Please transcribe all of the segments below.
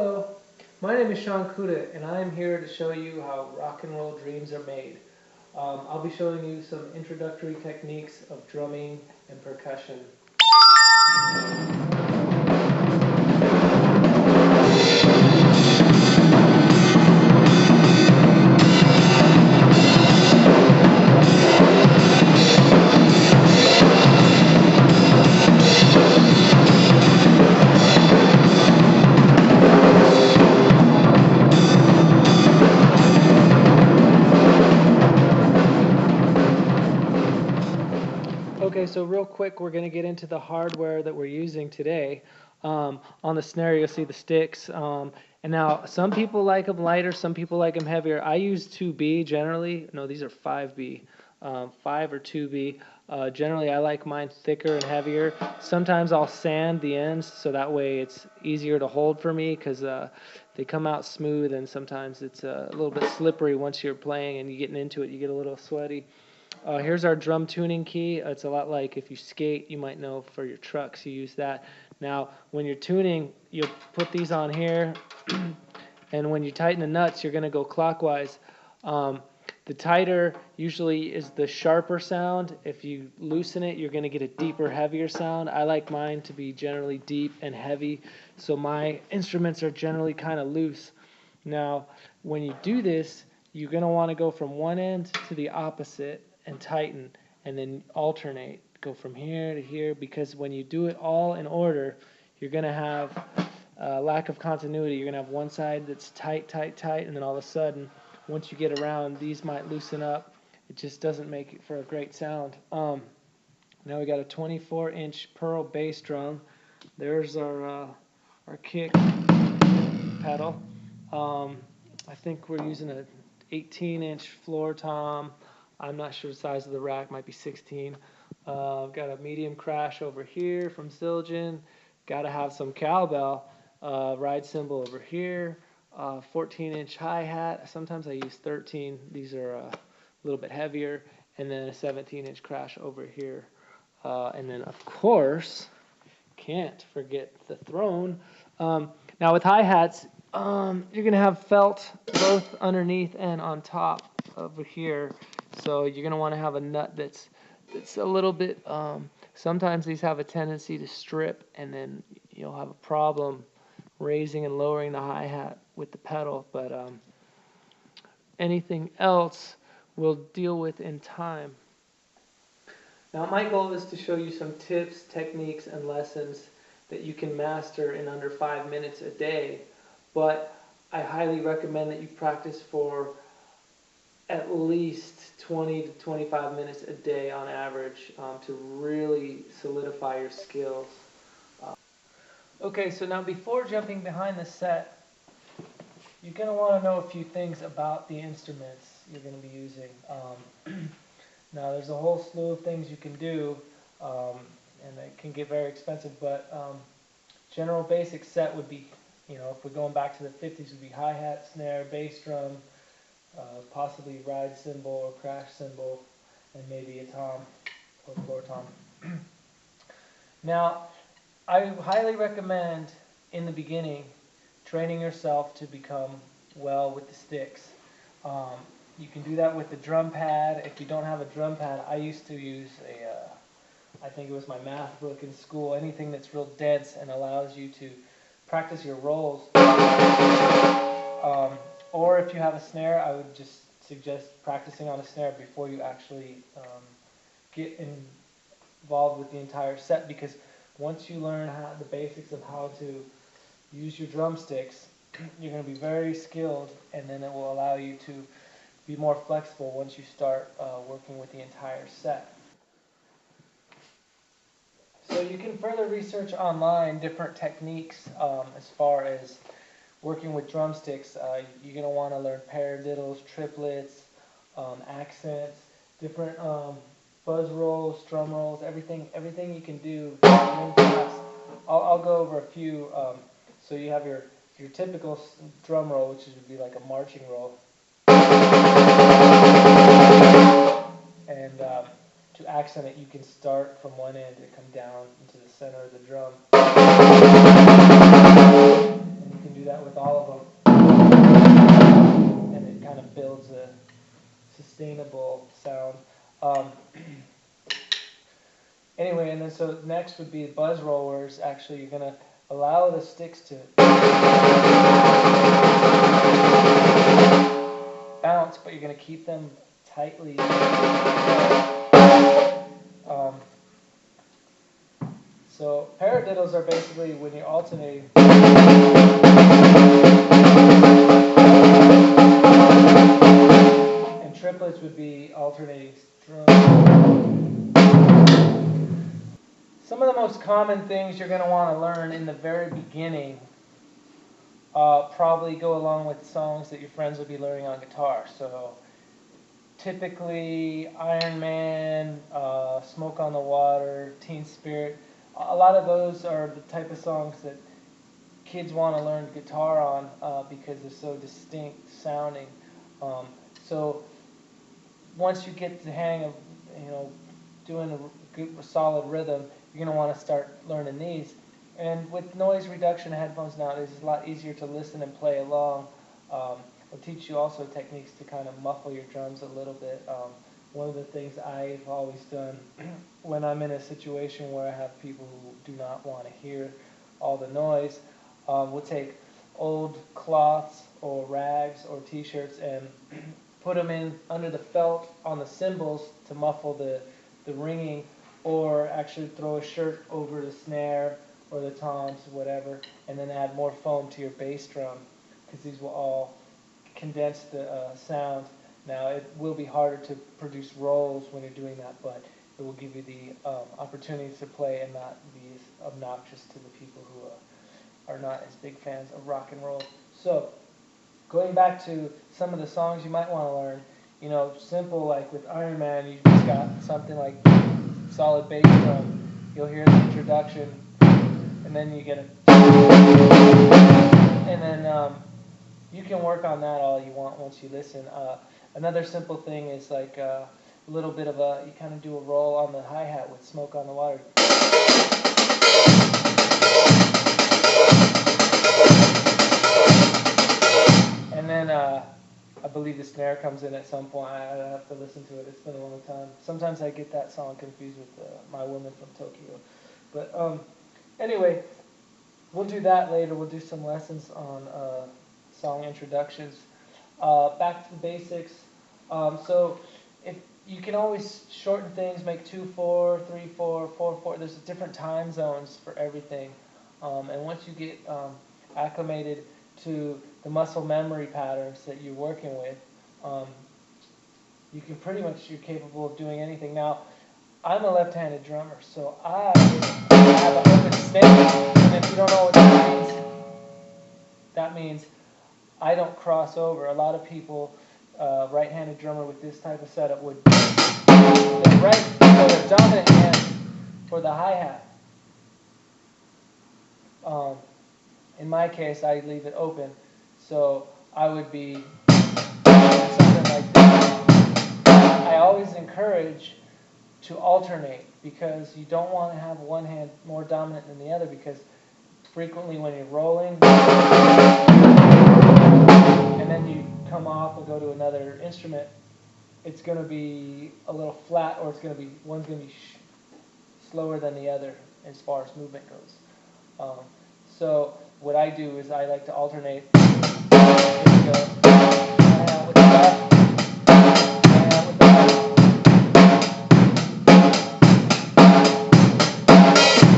Hello, my name is Shaun Kudah, and I am here to show you how rock and roll dreams are made. I'll be showing you some introductory techniques of drumming and percussion. Okay, so real quick, we're going to get into the hardware that we're using today. On the snare, you'll see the sticks. And now, some people like them lighter, some people like them heavier. I use 2B generally. No, these are 5B. 5 or 2B. Generally, I like mine thicker and heavier. Sometimes I'll sand the ends so that way it's easier to hold for me because they come out smooth, and sometimes it's a little bit slippery once you're playing and you're getting into it. You get a little sweaty. Here's our drum tuning key. It's a lot like if you skate, you might know for your trucks, you use that. Now, when you're tuning, you'll put these on here, and when you tighten the nuts, you're going to go clockwise. The tighter usually is the sharper sound. If you loosen it, you're going to get a deeper, heavier sound. I like mine to be generally deep and heavy, so my instruments are generally kind of loose. Now, when you do this, you're going to want to go from one end to the opposite and tighten, and then alternate. Go from here to here, because when you do it all in order, you're going to have a lack of continuity. You're going to have one side that's tight, tight, tight, and then all of a sudden, once you get around, these might loosen up. It just doesn't make it for a great sound. Now we got a 24-inch Pearl bass drum. There's our kick pedal. I think we're using a 18-inch floor tom. I'm not sure the size of the rack, might be 16. I've got a medium crash over here from Zildjian. Got to have some cowbell, ride cymbal over here, 14-inch hi-hat. Sometimes I use 13. These are a little bit heavier. And then a 17-inch crash over here. And then, of course, can't forget the throne. Now with hi-hats, you're going to have felt both underneath and on top over here. So you're going to want to have a nut that's a little bit, sometimes these have a tendency to strip, and then you'll have a problem raising and lowering the hi-hat with the pedal. But anything else we'll deal with in time. Now my goal is to show you some tips, techniques, and lessons that you can master in under 5 minutes a day. But I highly recommend that you practice for at least 20 to 25 minutes a day on average to really solidify your skills. Okay, so now before jumping behind the set, you're going to want to know a few things about the instruments you're going to be using. Now there's a whole slew of things you can do, and it can get very expensive, but general basic set would be, if we're going back to the 50s, would be hi-hat, snare, bass drum, possibly ride cymbal or crash cymbal, and maybe a tom or floor tom. Now, I highly recommend in the beginning training yourself to become well with the sticks. You can do that with the drum pad. If you don't have a drum pad, I used to use I think it was my math book in school, anything that's real dense and allows you to practice your rolls. Or if you have a snare, I would just suggest practicing on a snare before you actually get involved with the entire set, because once you learn the basics of how to use your drumsticks, you're going to be very skilled, and then it will allow you to be more flexible once you start working with the entire set. So you can further research online different techniques as far as working with drumsticks. You're going to want to learn paradiddles, triplets, accents, different buzz rolls, drum rolls, everything you can do. I'll go over a few. So you have your typical drum roll, which would be like a marching roll. And to accent it, you can start from one end and come down into the center of the drum. And you can do that that with all of them, and it kind of builds a sustainable sound. Anyway, and then so next would be buzz rollers. Actually, you're going to allow the sticks to bounce, but you're going to keep them tightly. So paradiddles are basically when you're alternating. And triplets would be alternating strums. Some of the most common things you're going to want to learn in the very beginning probably go along with songs that your friends will be learning on guitar. So typically Iron Man, Smoke on the Water, Teen Spirit. A lot of those are the type of songs that kids want to learn guitar on because they're so distinct sounding. So once you get the hang of doing a good solid rhythm, you're going to want to start learning these. And with noise reduction headphones nowadays, it's a lot easier to listen and play along. It'll teach you also techniques to kind of muffle your drums a little bit. One of the things I've always done when I'm in a situation where I have people who do not want to hear all the noise, we'll take old cloths or rags or t-shirts and put them in under the felt on the cymbals to muffle the ringing, or actually throw a shirt over the snare or the toms, whatever, and then add more foam to your bass drum, because these will all condense the sound. Now, it will be harder to produce rolls when you're doing that, but it will give you the opportunity to play and not be obnoxious to the people who are not as big fans of rock and roll. So, going back to some of the songs you might want to learn, simple, like with Iron Man, you just got something like solid bass drum. You'll hear the introduction, and then you get a, and then you can work on that all you want once you listen. Another simple thing is like a little bit of you kind of do a roll on the hi-hat with Smoke on the Water. And then I believe the snare comes in at some point. I have to listen to it. It's been a long time. Sometimes I get that song confused with My Woman from Tokyo. But anyway, we'll do that later. We'll do some lessons on song introductions. Back to the basics. So if you can always shorten things, make 2/4, 3/4, 4/4. There's different time zones for everything. And once you get acclimated to the muscle memory patterns that you're working with, you can you're capable of doing anything. Now, I'm a left-handed drummer, so I have an open snake, and if you don't know what that means I don't cross over. A lot of people, right-handed drummer with this type of setup would their right or their dominant hand for the hi-hat. In my case, I leave it open, so I would be something like this. I always encourage to alternate, because you don't want to have one hand more dominant than the other, because frequently when you're rolling and then you come off and go to another instrument, it's going to be a little flat, or one's going to be slower than the other as far as movement goes. So what I do is I like to alternate. Here we go. With the left. With the right.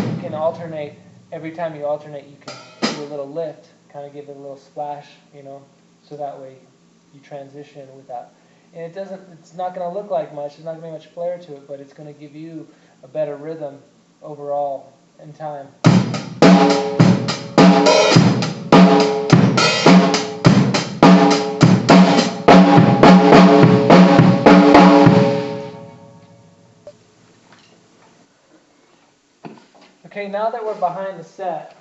You can alternate. Every time you alternate, you can do a little lift, kind of give it a little splash, so that way you transition with that. And it's not going to look like much. There's not going to be much flair to it, but it's going to give you a better rhythm overall in time. Okay, now that we're behind the set,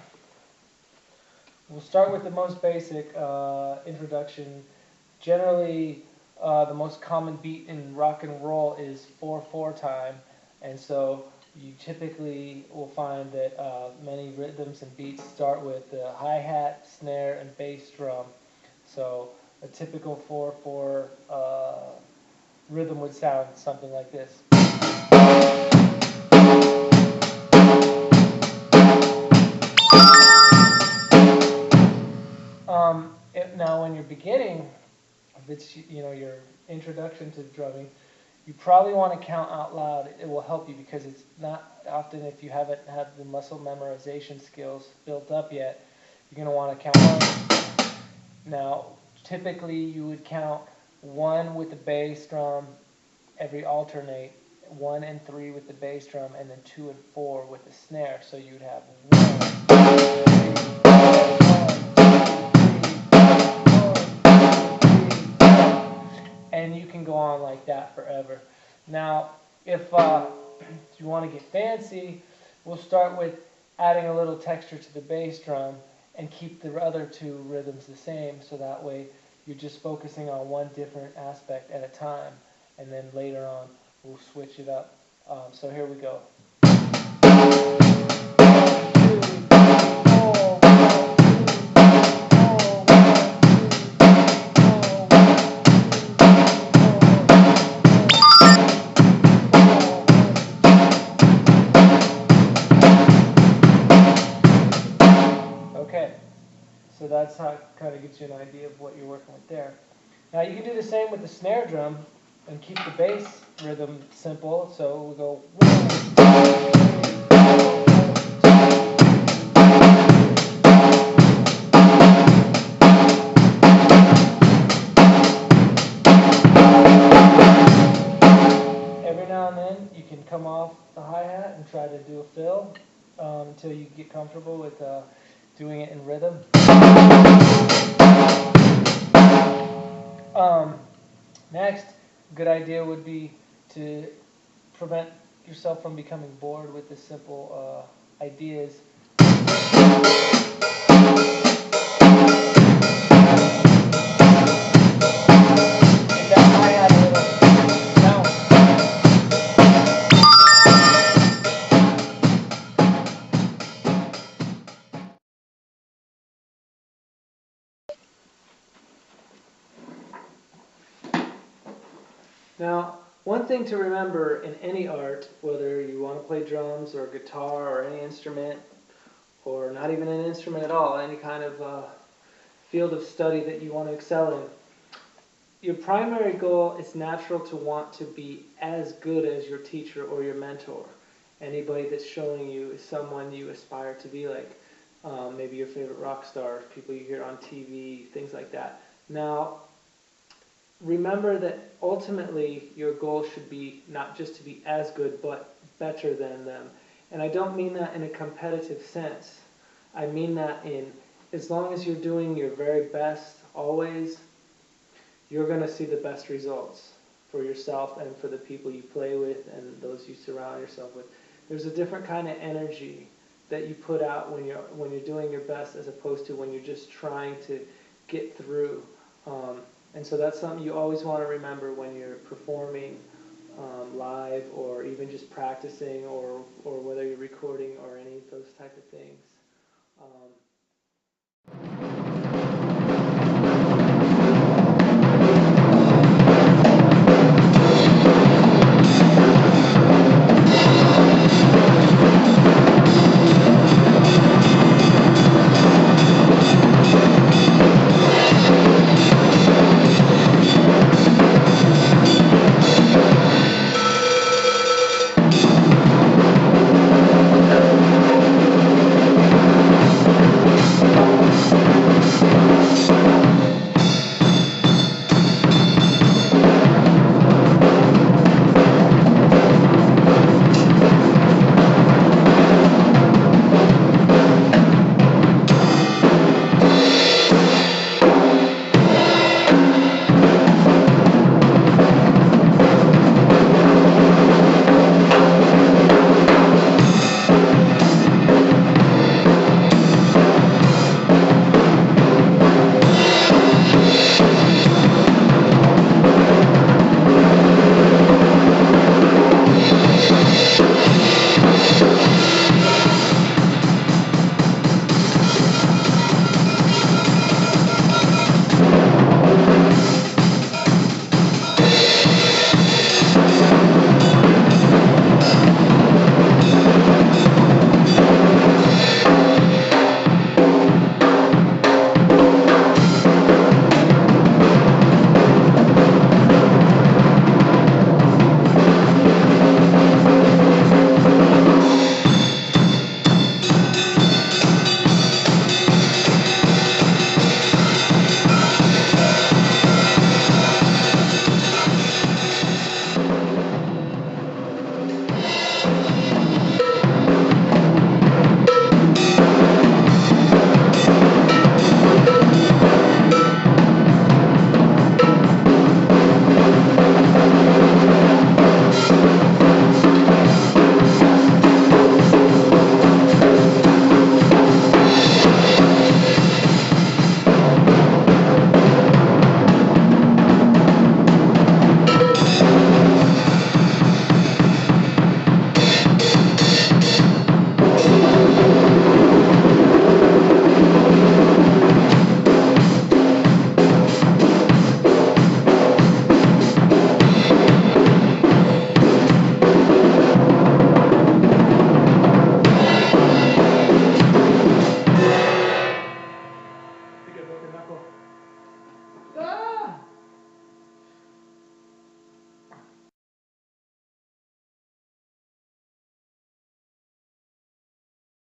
we'll start with the most basic introduction. Generally, the most common beat in rock and roll is 4/4 time, and so you typically will find that many rhythms and beats start with the hi-hat, snare, and bass drum. So a typical 4/4 rhythm would sound something like this. Now, when you're beginning, if it's your introduction to drumming, you probably want to count out loud. It will help you because it's not often, if you haven't had the muscle memorization skills built up yet, you're going to want to count one. Now, typically you would count 1 with the bass drum, every alternate, 1 and 3 with the bass drum, and then 2 and 4 with the snare. So you'd have 1, and you can go on like that forever. Now, if you want to get fancy, we'll start with adding a little texture to the bass drum and keep the other 2 rhythms the same, so that way you're just focusing on one different aspect at a time, and then later on we'll switch it up. So here we go. Okay, so that's how it kind of gives you an idea of what you're working with there. Now you can do the same with the snare drum and keep the bass rhythm simple. So we'll go 1, 2, 3, 4. Every now and then you can come off the hi-hat and try to do a fill until you get comfortable with doing it in rhythm. Next, a good idea would be to prevent yourself from becoming bored with the simple ideas. Now, one thing to remember in any art, whether you want to play drums or guitar or any instrument, or not even an instrument at all, any kind of field of study that you want to excel in, your primary goal is natural to want to be as good as your teacher or your mentor. Anybody that's showing you is someone you aspire to be like. Maybe your favorite rock stars, people you hear on TV, things like that. Now, remember that ultimately your goal should be not just to be as good, but better than them. And I don't mean that in a competitive sense. I mean that in, as long as you're doing your very best always, you're going to see the best results for yourself and for the people you play with and those you surround yourself with. There's a different kind of energy that you put out when you're doing your best, as opposed to when you're just trying to get through. And so that's something you always want to remember when you're performing live, or even just practicing, or whether you're recording or any of those type of things.